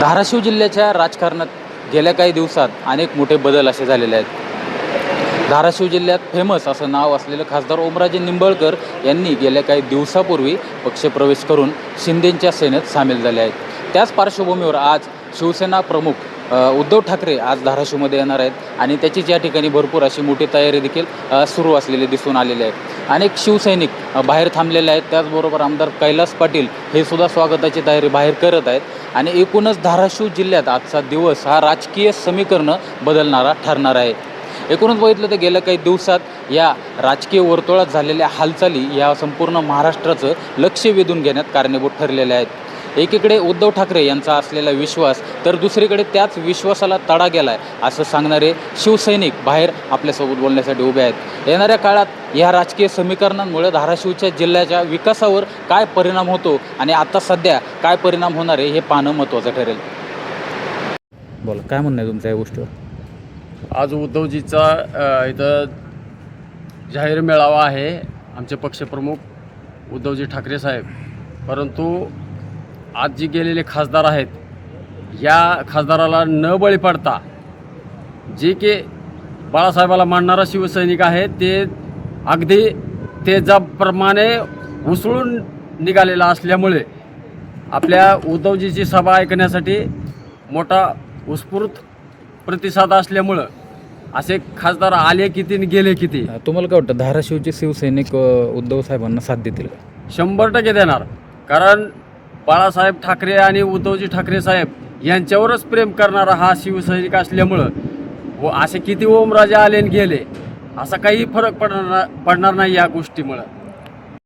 धाराशिव जिल्ह्याच्या राजकारणात गेल्या काही दिवसात अनेक मोठे बदल असे झालेले आहेत। धाराशिव जिल्ह्यात फेमस असं नाव असलेलं खासदार ओमराजे निंबाळकर यांनी गेल्या काही दिवसापूर्वी पक्षप्रवेश करून शिंदेंच्या सेनेत सामील झाले आहेत। त्याच पार्श्वभूमीवर आज शिवसेना प्रमुख उद्धव ठाकरे आज धाराशिवमध्ये येणार आहेत आणि त्याचीच या ठिकाणी भरपूर अशी मोठी तयारी देखील सुरू असलेली दिसून आलेली आहे। अनेक शिवसैनिक बाहेर थांबलेले आहेत। त्याचबरोबर आमदार कैलास पाटील हे सुद्धा स्वागताची तयारी बाहेर करत आहेत आणि एकूणच धाराशिव जिल्ह्यात आजचा दिवस हा राजकीय समीकरण बदलणारा ठरणार आहे। एकूणच बघितलं तर गेल्या काही दिवसात या राजकीय वर्तुळात झालेल्या हालचाली या संपूर्ण महाराष्ट्राचं लक्ष वेधून घेण्यात कारणीभूत ठरलेल्या आहेत। एकीकडे उद्धव ठाकरे यांचा असलेला विश्वास तर दुसरीकडे त्याच विश्वासाला तडा गेला आहे असं सांगणारे शिवसैनिक बाहेर आपल्यासोबत बोलण्यासाठी उभे आहेत। येणाऱ्या काळात या राजकीय समीकरणांमुळे धाराशिवच्या जिल्ह्याच्या विकासावर काय परिणाम होतो आणि आता सध्या काय परिणाम होणार आहे हे पाहणं महत्त्वाचं ठरेल। बोला, काय म्हणणं आहे तुमचं या गोष्टीवर? आज उद्धवजीचा इथं जाहीर मेळावा आहे, आमचे पक्षप्रमुख उद्धवजी ठाकरे साहेब। परंतु आज जे गेलेले खासदार आहेत, या खासदाराला न बळी पडता जे की बाळासाहेबाला मानणारा शिवसैनिक आहे ते अगदी तेजाप्रमाणे उसळून निघालेला असल्यामुळे आपल्या उद्धवजीची सभा ऐकण्यासाठी मोठा उत्स्फूर्त प्रतिसाद असल्यामुळं असे खासदार आले किती आणि गेले किती। तुम्हाला काय वाटतं, धाराशिवचे शिवसैनिक उद्धव साहेबांना साथ देतील? 100% देणार, कारण बाळासाहेब ठाकरे आणि उद्धवजी ठाकरे साहेब यांच्यावरच प्रेम करणारा हा शिवसैनिक असल्यामुळं असे किती ओमराजे आले आणि गेले असा काही फरक पडणार नाही या गोष्टीमुळं।